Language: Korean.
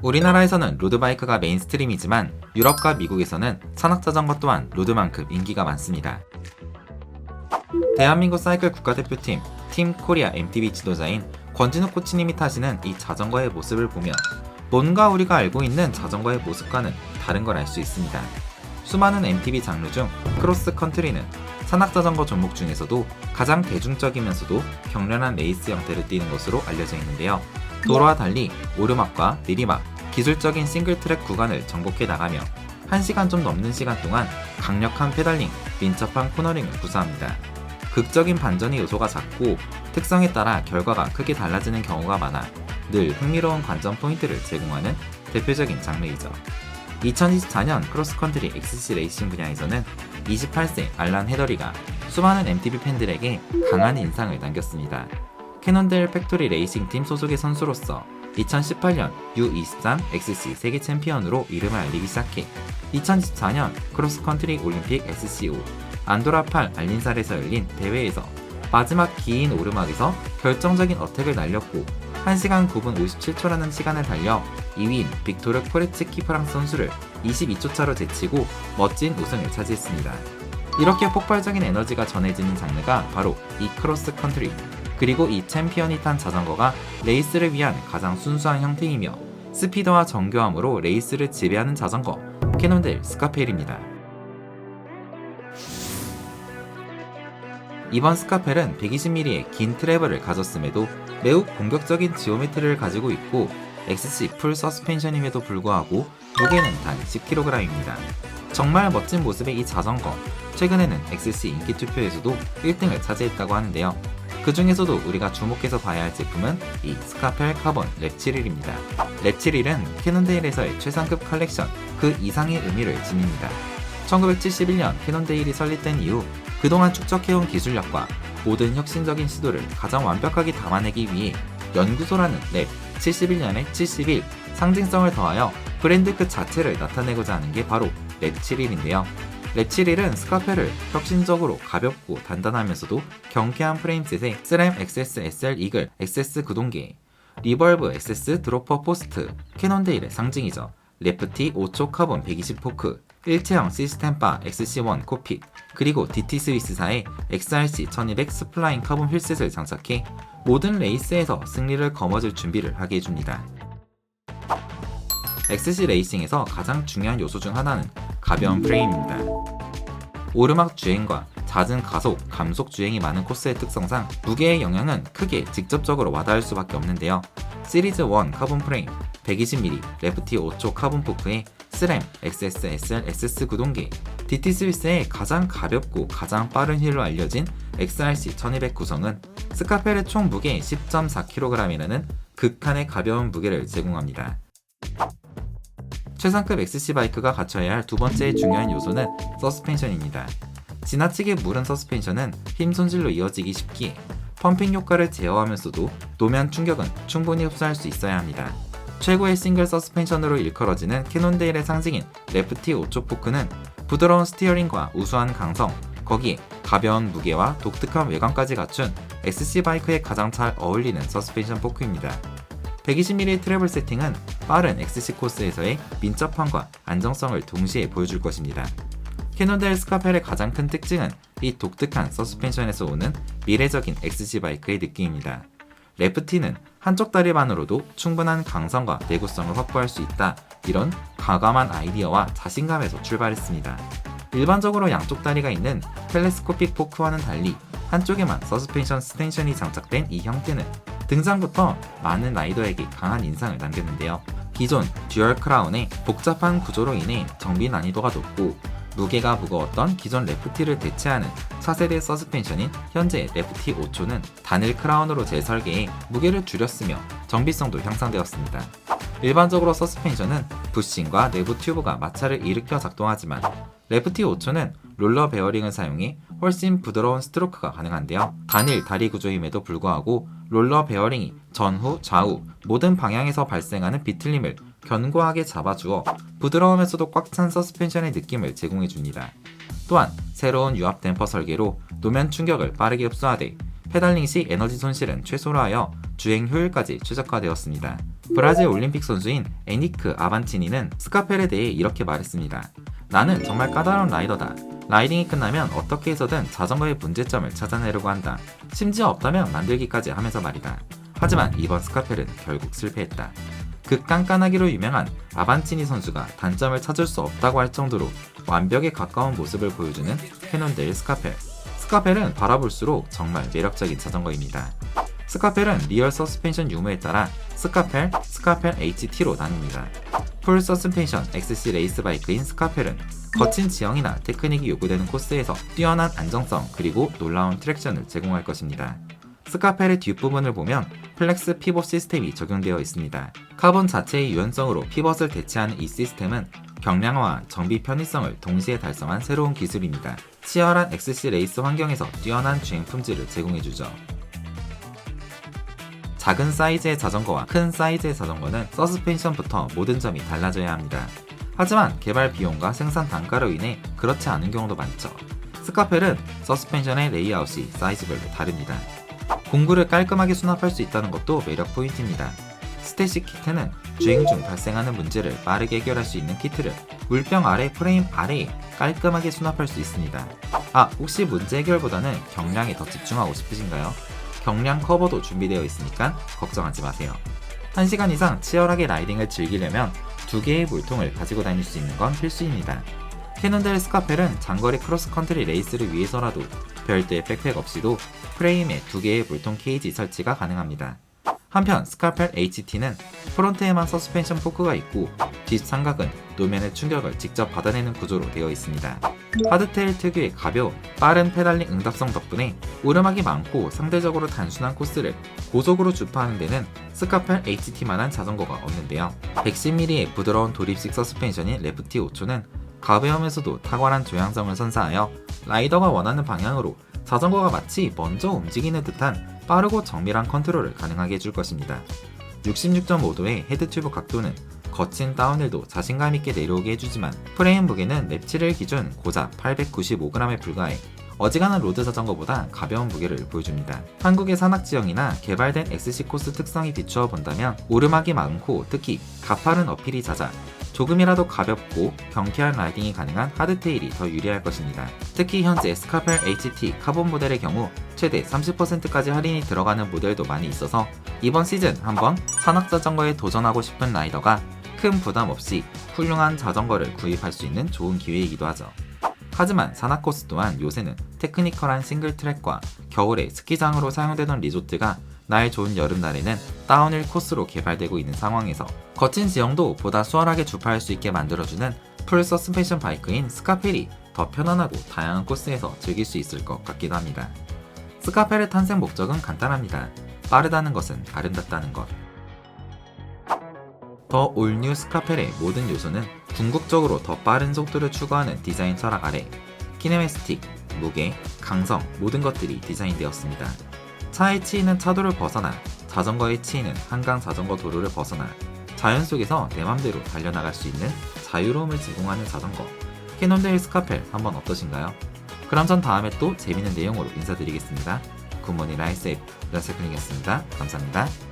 우리나라에서는 로드바이크가 메인스트림이지만 유럽과 미국에서는 산악자전거 또한 로드만큼 인기가 많습니다. 대한민국 사이클 국가대표팀 팀 코리아 MTB 지도자인 권진우 코치님이 타시는 이 자전거의 모습을 보면 뭔가 우리가 알고 있는 자전거의 모습과는 다른 걸 알 수 있습니다. 수많은 MTB 장르 중 크로스 컨트리는 산악자전거 종목 중에서도 가장 대중적이면서도 격렬한 레이스 형태를 띠는 것으로 알려져 있는데요. 도로와 달리 오르막과 내리막, 기술적인 싱글트랙 구간을 정복해 나가며 1시간 좀 넘는 시간 동안 강력한 페달링, 민첩한 코너링을 구사합니다. 극적인 반전의 요소가 작고 특성에 따라 결과가 크게 달라지는 경우가 많아 늘 흥미로운 관전 포인트를 제공하는 대표적인 장르이죠. 2024년 크로스컨트리 XC 레이싱 분야에서는 28세 알란 헤더리가 수많은 MTB 팬들에게 강한 인상을 남겼습니다. 캐논델 팩토리 레이싱 팀 소속의 선수로서 2018년 U23 XC 세계 챔피언으로 이름을 알리기 시작해 2024년 크로스컨트리 올림픽 SCO 안도라8 알린살에서 열린 대회에서 마지막 긴 오르막에서 결정적인 어택을 날렸고 1시간 9분 57초라는 시간을 달려 2위인 빅토르 코레츠키 프랑스 선수를 22초 차로 제치고 멋진 우승을 차지했습니다. 이렇게 폭발적인 에너지가 전해지는 장르가 바로 이 크로스 컨트리, 그리고 이 챔피언이 탄 자전거가 레이스를 위한 가장 순수한 형태이며 스피드와 정교함으로 레이스를 지배하는 자전거 캐논델 스카펠입니다. 이번 스카펠은 120mm의 긴 트래블을 가졌음에도 매우 공격적인 지오메트리를 가지고 있고 XC 풀 서스펜션임에도 불구하고 무게는 단 10kg입니다. 정말 멋진 모습의 이 자전거, 최근에는 XC 인기 투표에서도 1등을 차지했다고 하는데요. 그 중에서도 우리가 주목해서 봐야 할 제품은 이 스카펠 카본 랩 7일입니다. 랩 7일은 캐논데일에서의 최상급 컬렉션 그 이상의 의미를 지닙니다. 1971년 캐논데일이 설립된 이후 그동안 축적해온 기술력과 모든 혁신적인 시도를 가장 완벽하게 담아내기 위해 연구소라는 랩 71년의 71 상징성을 더하여 브랜드 그 자체를 나타내고자 하는 게 바로 랩 7일인데요. 랩 7일은 스카펠을 혁신적으로 가볍고 단단하면서도 경쾌한 프레임셋의 SRAM XS SL 이글 XS 구동계, 리벌브 XS 드로퍼 포스트, 캐논데일의 상징이죠. 레프티 5초 카본 120 포크, 일체형 시스템 바 XC1 코핏, 그리고 DT 스위스사의 XRC 1200 스플라인 카본 휠셋을 장착해 모든 레이스에서 승리를 거머쥘 준비를 하게 해줍니다. XC 레이싱에서 가장 중요한 요소 중 하나는 가벼운 프레임입니다. 오르막 주행과 잦은 가속, 감속 주행이 많은 코스의 특성상 무게의 영향은 크게 직접적으로 와닿을 수밖에 없는데요. 시리즈 1 카본 프레임, 120mm 레프티 5초 카본 포크에 SRAM XS SL SS 구동계, DT 스위스의 가장 가볍고 가장 빠른 휠로 알려진 XRC 1200 구성은 스카펠의 총 무게 10.4kg이라는 극한의 가벼운 무게를 제공합니다. 최상급 XC 바이크가 갖춰야 할 두 번째 중요한 요소는 서스펜션입니다. 지나치게 무른 서스펜션은 힘 손실로 이어지기 쉽기에 펌핑 효과를 제어하면서도 노면 충격은 충분히 흡수할 수 있어야 합니다. 최고의 싱글 서스펜션으로 일컬어지는 캐논데일의 상징인 레프티 5초 포크는 부드러운 스티어링과 우수한 강성, 거기에 가벼운 무게와 독특한 외관까지 갖춘 XC 바이크에 가장 잘 어울리는 서스펜션 포크입니다. 120mm 트래블 세팅은 빠른 XC 코스에서의 민첩함과 안정성을 동시에 보여줄 것입니다. 캐논델 스카펠의 가장 큰 특징은 이 독특한 서스펜션에서 오는 미래적인 XC 바이크의 느낌입니다. 레프티는 한쪽 다리만으로도 충분한 강성과 내구성을 확보할 수 있다, 이런 과감한 아이디어와 자신감에서 출발했습니다. 일반적으로 양쪽 다리가 있는 텔레스코픽 포크와는 달리 한쪽에만 서스펜션 스텐션이 장착된 이 형태는 등장부터 많은 라이더에게 강한 인상을 남겼는데요. 기존 듀얼 크라운의 복잡한 구조로 인해 정비 난이도가 높고 무게가 무거웠던 기존 레프티를 대체하는 차세대 서스펜션인 현재 레프티 5초는 단일 크라운으로 재설계해 무게를 줄였으며 정비성도 향상되었습니다. 일반적으로 서스펜션은 부싱과 내부 튜브가 마찰을 일으켜 작동하지만 레프티 5초는 롤러 베어링을 사용해 훨씬 부드러운 스트로크가 가능한데요. 단일 다리 구조임에도 불구하고 롤러 베어링이 전후, 좌우 모든 방향에서 발생하는 비틀림을 견고하게 잡아주어 부드러우면서도 꽉 찬 서스펜션의 느낌을 제공해줍니다. 또한 새로운 유압 댐퍼 설계로 노면 충격을 빠르게 흡수하되 페달링 시 에너지 손실은 최소로 하여 주행 효율까지 최적화되었습니다. 브라질 올림픽 선수인 에니크 아반치니는 스카펠에 대해 이렇게 말했습니다. 나는 정말 까다로운 라이더다. 라이딩이 끝나면 어떻게 해서든 자전거의 문제점을 찾아내려고 한다. 심지어 없다면 만들기까지 하면서 말이다. 하지만 이번 스카펠은 결국 실패했다. 극깐깐하기로 유명한 아반치니 선수가 단점을 찾을 수 없다고 할 정도로 완벽에 가까운 모습을 보여주는 캐논데일 스카펠. 스카펠은 바라볼수록 정말 매력적인 자전거입니다. 스카펠은 리얼 서스펜션 유무에 따라 스카펠, 스카펠 HT로 나뉩니다. 풀 서스펜션 XC 레이스 바이크인 스카펠은 거친 지형이나 테크닉이 요구되는 코스에서 뛰어난 안정성 그리고 놀라운 트랙션을 제공할 것입니다. 스카펠의 뒷부분을 보면 플렉스 피벗 시스템이 적용되어 있습니다. 카본 자체의 유연성으로 피벗을 대체하는 이 시스템은 경량화와 정비 편의성을 동시에 달성한 새로운 기술입니다. 치열한 XC 레이스 환경에서 뛰어난 주행 품질을 제공해주죠. 작은 사이즈의 자전거와 큰 사이즈의 자전거는 서스펜션부터 모든 점이 달라져야 합니다. 하지만 개발 비용과 생산 단가로 인해 그렇지 않은 경우도 많죠. 스카펠은 서스펜션의 레이아웃이 사이즈별로 다릅니다. 공구를 깔끔하게 수납할 수 있다는 것도 매력 포인트입니다. 스테시 키트는 주행 중 발생하는 문제를 빠르게 해결할 수 있는 키트를 물병 아래 프레임 아래에 깔끔하게 수납할 수 있습니다. 혹시 문제 해결보다는 경량에 더 집중하고 싶으신가요? 경량 커버도 준비되어 있으니까 걱정하지 마세요. 1시간 이상 치열하게 라이딩을 즐기려면 2개의 물통을 가지고 다닐 수 있는 건 필수입니다. 캐논데일 스카펠은 장거리 크로스컨트리 레이스를 위해서라도 별도의 백팩 없이도 프레임에 2개의 물통 케이지 설치가 가능합니다. 한편 스카펠 HT는 프론트에만 서스펜션 포크가 있고 뒷삼각은 노면의 충격을 직접 받아내는 구조로 되어 있습니다. 하드테일 특유의 가벼운 빠른 페달링 응답성 덕분에 오르막이 많고 상대적으로 단순한 코스를 고속으로 주파하는 데는 스카펠 HT만한 자전거가 없는데요. 110mm의 부드러운 도립식 서스펜션인 레프티 5초는 가벼우면서도 탁월한 조향성을 선사하여 라이더가 원하는 방향으로 자전거가 마치 먼저 움직이는 듯한 빠르고 정밀한 컨트롤을 가능하게 해줄 것입니다. 66.5도의 헤드 튜브 각도는 거친 다운힐도 자신감 있게 내려오게 해주지만 프레임 무게는 랩7일 기준 고작 895g에 불과해 어지간한 로드 자전거보다 가벼운 무게를 보여줍니다. 한국의 산악지형이나 개발된 XC 코스 특성이 비추어 본다면 오르막이 많고 특히 가파른 어필이 잦아 조금이라도 가볍고 경쾌한 라이딩이 가능한 하드테일이 더 유리할 것입니다. 특히 현재 스카펠 HT 카본 모델의 경우 최대 30%까지 할인이 들어가는 모델도 많이 있어서 이번 시즌 한번 산악자전거에 도전하고 싶은 라이더가 큰 부담 없이 훌륭한 자전거를 구입할 수 있는 좋은 기회이기도 하죠. 하지만 산악 코스 또한 요새는 테크니컬한 싱글 트랙과 겨울에 스키장으로 사용되던 리조트가 날 좋은 여름날에는 다운힐 코스로 개발되고 있는 상황에서 거친 지형도 보다 수월하게 주파할 수 있게 만들어주는 풀 서스펜션 바이크인 스카펠이 더 편안하고 다양한 코스에서 즐길 수 있을 것 같기도 합니다. 스카펠의 탄생 목적은 간단합니다. 빠르다는 것은 아름답다는 것. 더 올뉴 스카펠의 모든 요소는 궁극적으로 더 빠른 속도를 추구하는 디자인 철학 아래 키네메스틱, 무게, 강성 모든 것들이 디자인되었습니다. 차의 치이는 차도를 벗어나 자전거의 치이는 한강 자전거 도로를 벗어나 자연 속에서 내 맘대로 달려나갈 수 있는 자유로움을 제공하는 자전거 캐논데일 스카펠 한번 어떠신가요? 그럼 전 다음에 또 재밌는 내용으로 인사드리겠습니다. 굿모닝 라이세이프 라세클링이었습니다. 감사합니다.